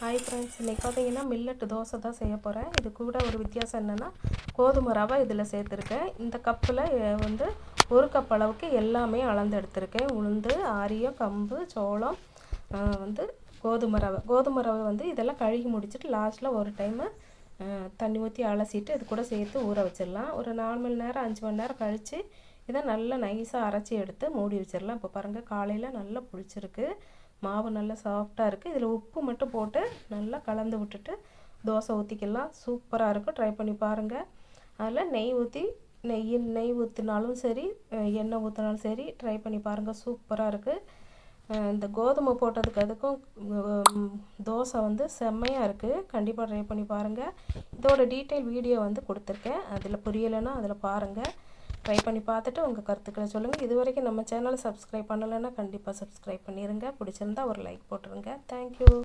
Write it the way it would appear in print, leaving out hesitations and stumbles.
Hi friends, இன்றைக்கி பார்த்தீங்கன்னா millet dosa தான் செய்ய போகிறேன். இது கூட ஒரு வித்தியாசம் என்னென்னா கோதுமை ரவை இதில் சேர்த்துருக்கேன். இந்த கப்பில் வந்து ஒரு கப் அளவுக்கு எல்லாமே அளந்து எடுத்திருக்கேன். உளுந்து, ஆரியம், கம்பு, சோளம், வந்து கோதுமை ரவை வந்து இதெல்லாம் கழுகி முடிச்சுட்டு லாஸ்ட்டில் ஒரு டைமு தண்ணி ஊற்றி அலசிட்டு இது கூட சேர்த்து ஊற வச்சிடலாம். ஒரு 4 மணி நேரம் 5 மணி நேரம் கழித்து இதை நல்லா நைஸாக அரைச்சி எடுத்து மூடி வச்சிடலாம். இப்போ பாருங்கள், காலையில் நல்லா புளிச்சிருக்கு, மாவு நல்லா சாஃப்டாக இருக்குது. இதில் உப்பு மட்டும் போட்டு நல்லா கலந்து விட்டுட்டு தோசை ஊற்றிக்கலாம். சூப்பராக இருக்கும், ட்ரை பண்ணி பாருங்கள். அதில் நெய் ஊற்றினாலும் சரி, எண்ணெய் ஊற்றினாலும் சரி, ட்ரை பண்ணி பாருங்கள். சூப்பராக இருக்குது. இந்த கோதுமை போட்டதுக்கு அதுக்கும் தோசை வந்து செம்மையாக இருக்குது. கண்டிப்பாக ட்ரை பண்ணி பாருங்கள். இதோட டீட்டெயில் வீடியோ வந்து கொடுத்துருக்கேன், அதில் புரியலைன்னா அதில் பாருங்கள். ட்ரை பண்ணி பார்த்துட்டு உங்கள் கருத்துக்களை சொல்லுங்கள். இது வரைக்கும் நம்ம சேனலை சப்ஸ்கிரைப் பண்ணலைன்னா கண்டிப்பாக சப்ஸ்கிரைப் பண்ணிடுங்க. பிடிச்சிருந்தா ஒரு லைக் போட்டுருங்க. தேங்க்யூ.